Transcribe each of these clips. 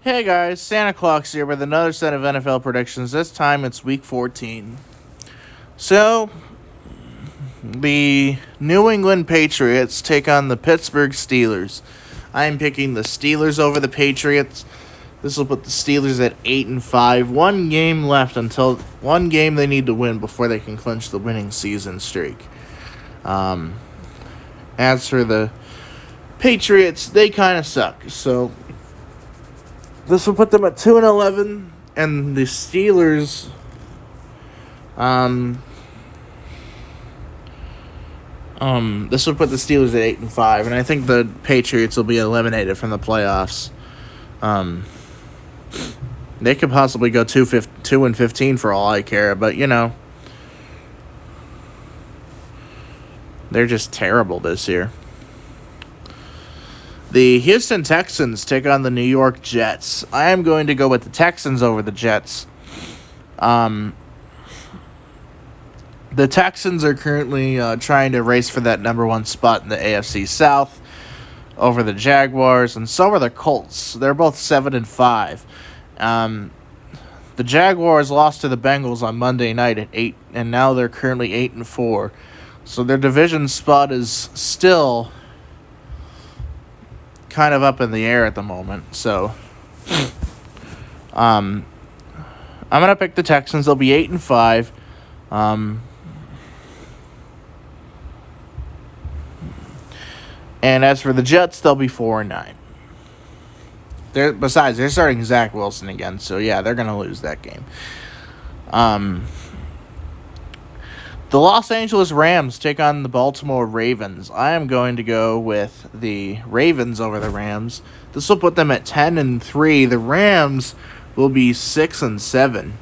Hey guys, Santa Claus here with another set of NFL predictions. This time it's week 14. So, the New England Patriots take on the Pittsburgh Steelers. I am picking the Steelers over the Patriots. This will put the Steelers at 8-5. One game left one game they need to win before they can clinch the winning season streak. As for the Patriots, they kind of suck. So, this will put them at 2-11, and the Steelers, this will put the Steelers at 8-5, and I think the Patriots will be eliminated from the playoffs. They could possibly go 2-15 for all I care, but they're just terrible this year. The Houston Texans take on the New York Jets. I am going to go with the Texans over the Jets. The Texans are currently trying to race for that number one spot in the AFC South over the Jaguars, and so are the Colts. They're both 7-5. The Jaguars lost to the Bengals on Monday night at 8, and now they're currently 8-4. So their division spot is still kind of up in the air at the moment. So I'm gonna pick the Texans. They'll be 8-5. And as for the Jets, they'll be 4-9. They're starting Zach Wilson again, so yeah, they're gonna lose that game. The Los Angeles Rams take on the Baltimore Ravens. I am going to go with the Ravens over the Rams. This will put them at 10-3. The Rams will be 6-7.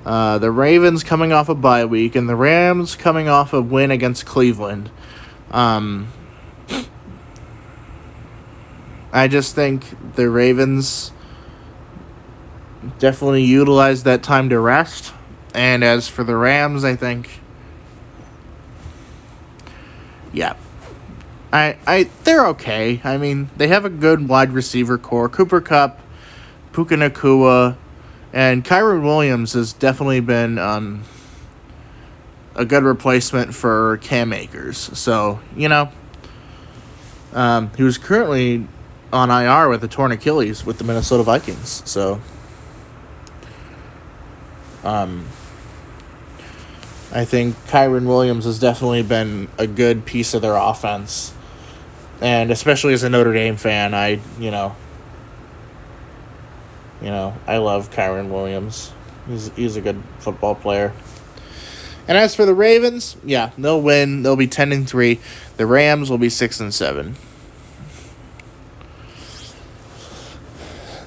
The Ravens coming off a bye week, and the Rams coming off a win against Cleveland. I just think the Ravens definitely utilized that time to rest. And as for the Rams, I think, yeah, they're okay. I mean, they have a good wide receiver core. Cooper Kupp, Puka Nacua, and Kyren Williams has definitely been a good replacement for Cam Akers. So, he was currently on IR with a torn Achilles with the Minnesota Vikings. So, I think Kyren Williams has definitely been a good piece of their offense. And especially as a Notre Dame fan, I love Kyren Williams. He's a good football player. And as for the Ravens, yeah, they'll win. They'll be 10-3. The Rams will be 6-7.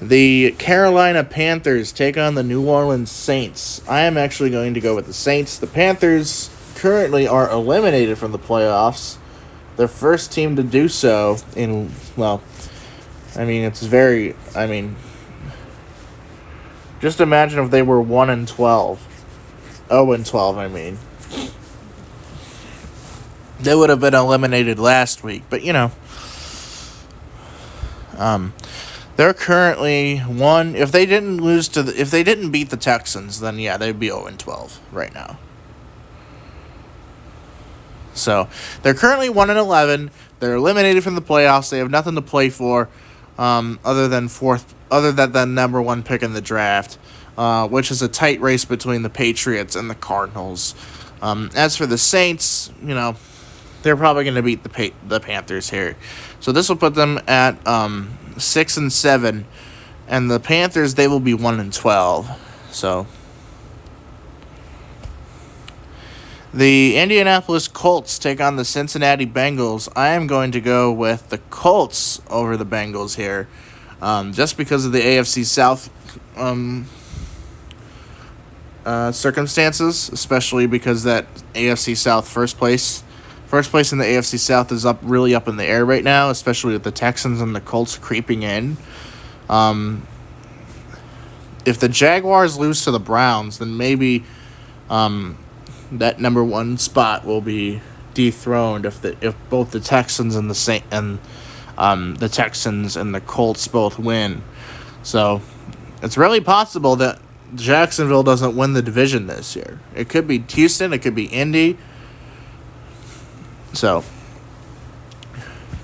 The Carolina Panthers take on the New Orleans Saints. I am actually going to go with the Saints. The Panthers currently are eliminated from the playoffs. Their first team to do so in, just imagine if they were 1-12. 0-12, They would have been eliminated last week, but they're currently if they didn't beat the Texans, then yeah, they'd be 0-12 right now. So they're currently 1-11. They're eliminated from the playoffs. They have nothing to play for, other than the number one pick in the draft, which is a tight race between the Patriots and the Cardinals. As for the Saints, they're probably going to beat the Panthers here. So this will put them at 6-7, and the Panthers, they will be 1-12. So the Indianapolis Colts take on the Cincinnati Bengals. I am going to go with the Colts over the Bengals here, just because of the AFC South circumstances, especially because that AFC South first place in the AFC South is really up in the air right now, especially with the Texans and the Colts creeping in. If the Jaguars lose to the Browns, then maybe that number one spot will be dethroned if both the Texans and the Texans and the Colts both win. So it's really possible that Jacksonville doesn't win the division this year. It could be Houston. It could be Indy. So,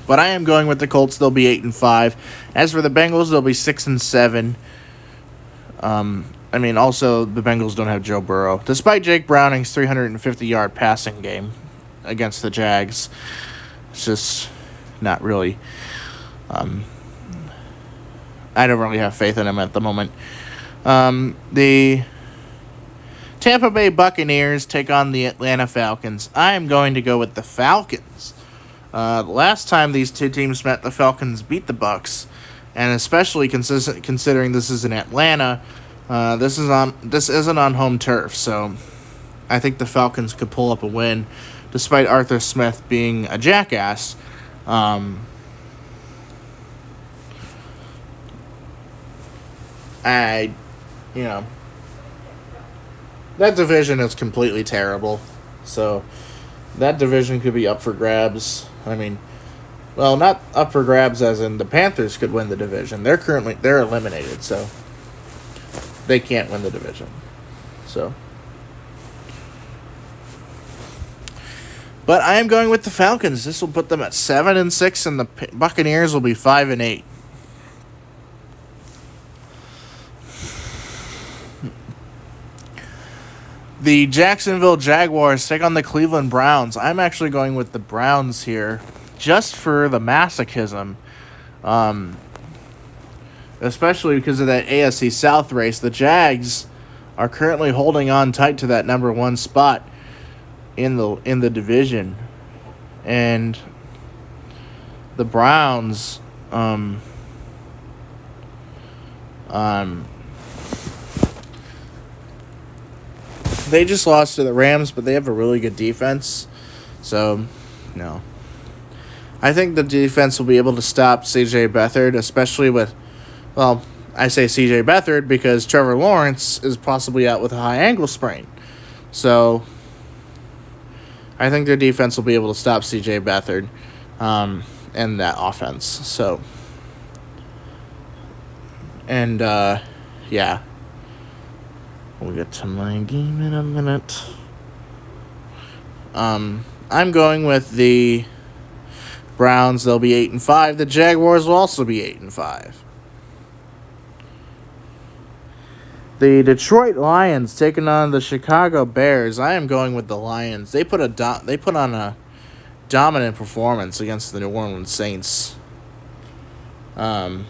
but I am going with the Colts. They'll be 8-5. As for the Bengals, they'll be 6-7. Also the Bengals don't have Joe Burrow, despite Jake Browning's 350-yard passing game against the Jags. It's just not really. I don't really have faith in him at the moment. The Tampa Bay Buccaneers take on the Atlanta Falcons. I am going to go with the Falcons. Last time these two teams met, the Falcons beat the Bucs, and especially considering this is in Atlanta, this isn't on home turf, so I think the Falcons could pull up a win, despite Arthur Smith being a jackass. That division is completely terrible. So that division could be up for grabs. Not up for grabs as in the Panthers could win the division. They're eliminated, so they can't win the division. So, but I am going with the Falcons. This will put them at 7-6, and the Buccaneers will be 5-8. The Jacksonville Jaguars take on the Cleveland Browns. I'm actually going with the Browns here, just for the masochism. Especially because of that AFC South race. The Jags are currently holding on tight to that number 1 spot in the division. And the Browns they just lost to the Rams, but they have a really good defense. So, no. I think the defense will be able to stop C.J. Beathard, especially with, I say C.J. Beathard because Trevor Lawrence is possibly out with a high ankle sprain. So, I think their defense will be able to stop C.J. Beathard and that offense. So, and, yeah. We'll get to my game in a minute. I'm going with the Browns. They'll be 8-5. The Jaguars will also be 8-5. The Detroit Lions taking on the Chicago Bears. I am going with the Lions. They put on a dominant performance against the New Orleans Saints. They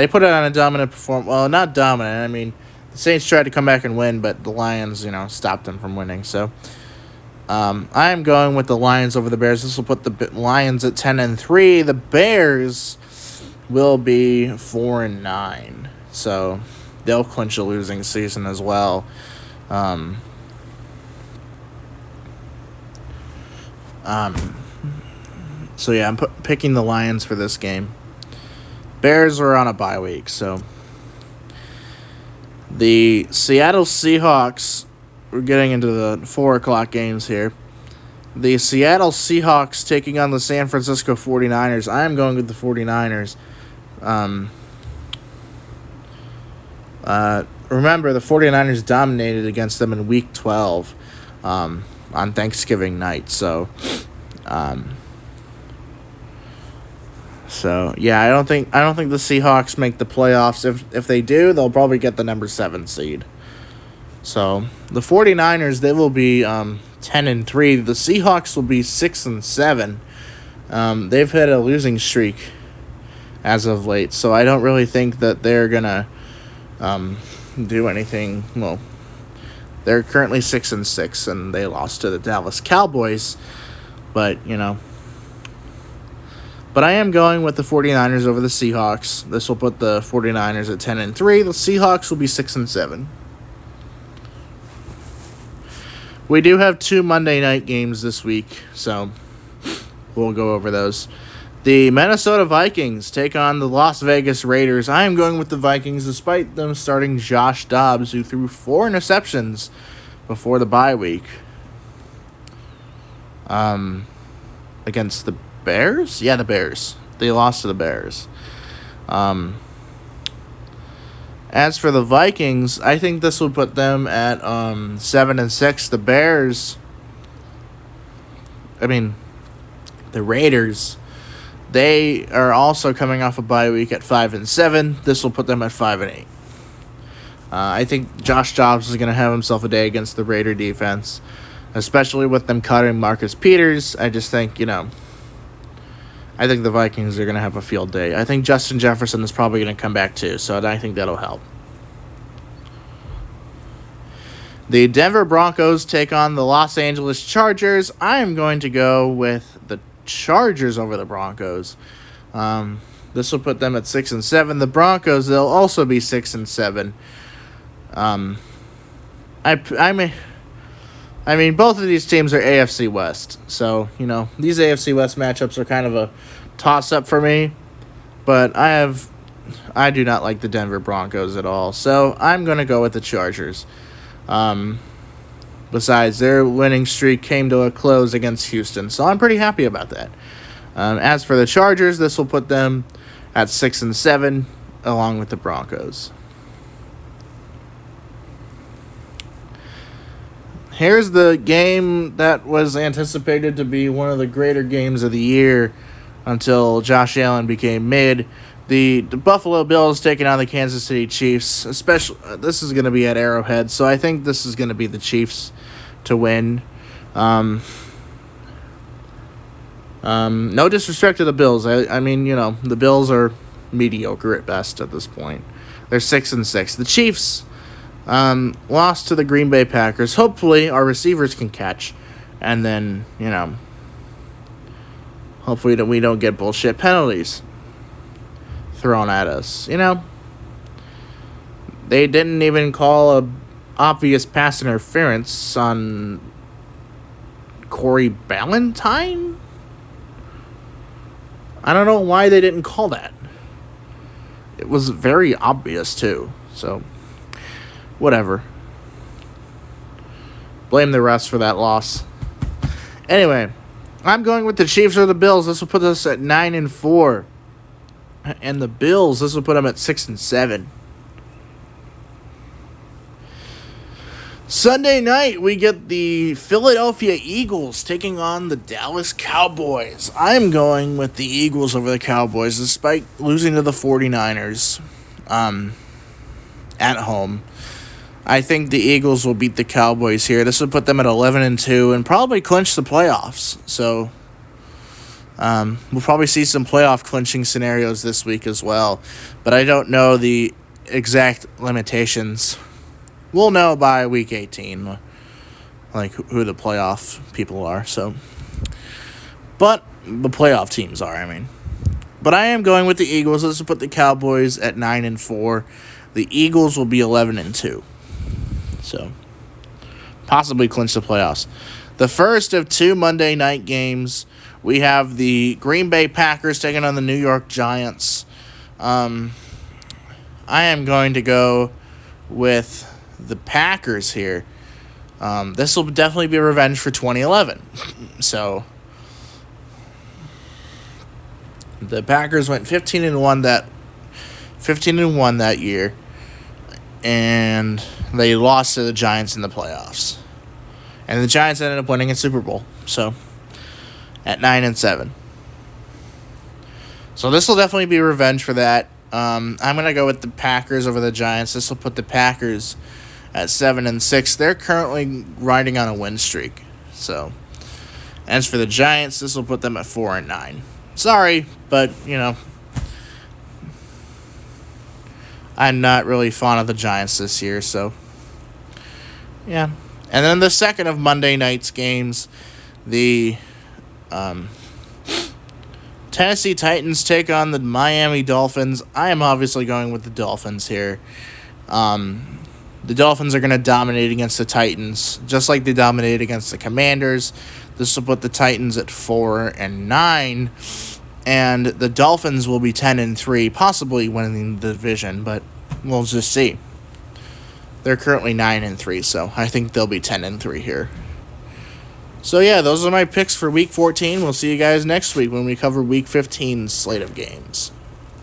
put it on a dominant performance. Well, not dominant. The Saints tried to come back and win, but the Lions, stopped them from winning. So, I am going with the Lions over the Bears. This will put the Lions at 10-3. The Bears will be 4-9. So, they'll clinch a losing season as well. I'm picking the Lions for this game. Bears are on a bye week, so the Seattle Seahawks, we're getting into the 4:00 games here. The Seattle Seahawks taking on the San Francisco 49ers. I am going with the 49ers. Remember, the 49ers dominated against them in Week 12 on Thanksgiving night. So, I don't think the Seahawks make the playoffs. If they do, they'll probably get the number 7 seed. So, the 49ers, they will be 10-3. The Seahawks will be 6-7. They've had a losing streak as of late, so I don't really think that they're gonna do anything. Well, they're currently 6-6, and they lost to the Dallas Cowboys. But but I am going with the 49ers over the Seahawks. This will put the 49ers at 10-3. The Seahawks will be 6-7. We do have 2 Monday night games this week, so we'll go over those. The Minnesota Vikings take on the Las Vegas Raiders. I am going with the Vikings despite them starting Josh Dobbs, who threw 4 interceptions before the bye week. Against the Bears? Yeah, the Bears. They lost to the Bears. As for the Vikings, I think this will put them at 7-6. The Bears, the Raiders, they are also coming off a bye week at 5-7. This will put them at 5-8. I think Josh Dobbs is going to have himself a day against the Raider defense, especially with them cutting Marcus Peters. I just think, I think the Vikings are going to have a field day. I think Justin Jefferson is probably going to come back too, so I think that'll help. The Denver Broncos take on the Los Angeles Chargers. I am going to go with the Chargers over the Broncos. This will put them at 6-7. The Broncos, they'll also be 6-7. Both of these teams are AFC West. So, these AFC West matchups are kind of a toss-up for me. But I do not like the Denver Broncos at all. So, I'm going to go with the Chargers. Besides, their winning streak came to a close against Houston. So, I'm pretty happy about that. As for the Chargers, this will put them at 6-7 along with the Broncos. Here's the game that was anticipated to be one of the greater games of the year until Josh Allen became mid. The Buffalo Bills taking on the Kansas City Chiefs. This is going to be at Arrowhead, so I think this is going to be the Chiefs to win. No disrespect to the Bills. The Bills are mediocre at best at this point. They're 6-6. The Chiefs lost to the Green Bay Packers. Hopefully, our receivers can catch. And then, hopefully we don't get bullshit penalties thrown at us. They didn't even call a obvious pass interference on Corey Ballantyne. I don't know why they didn't call that. It was very obvious, too. So, whatever. Blame the refs for that loss. Anyway, I'm going with the Chiefs or the Bills. This will put us at 9-4. And the Bills, this will put them at 6-7. Sunday night, we get the Philadelphia Eagles taking on the Dallas Cowboys. I'm going with the Eagles over the Cowboys, despite losing to the 49ers at home. I think the Eagles will beat the Cowboys here. This will put them at 11-2 and probably clinch the playoffs. So we'll probably see some playoff clinching scenarios this week as well. But I don't know the exact limitations. We'll know by week 18, who the playoff people are. So, but the playoff teams are. But I am going with the Eagles. This will put the Cowboys at 9-4. The Eagles will be 11-2. So, possibly clinch the playoffs. The first of 2 Monday night games, we have the Green Bay Packers taking on the New York Giants. I am going to go with the Packers here. This will definitely be revenge for 2011. So, the Packers went 15-1 that year, and they lost to the Giants in the playoffs. And the Giants ended up winning a Super Bowl. So, at 9-7. So this will definitely be revenge for that. I'm going to go with the Packers over the Giants. This will put the Packers at 7-6. They're currently riding on a win streak. So, as for the Giants, this will put them at 4-9. Sorry, but, I'm not really fond of the Giants this year, so, yeah. And then the second of Monday night's games, the Tennessee Titans take on the Miami Dolphins. I am obviously going with the Dolphins here. The Dolphins are going to dominate against the Titans, just like they dominated against the Commanders. This will put the Titans at 4-9. and the Dolphins will be 10-3, possibly winning the division, but we'll just see. They're currently 9-3, so I think they'll be 10-3 here. So yeah, those are my picks for Week 14. We'll see you guys next week when we cover Week 15's slate of games.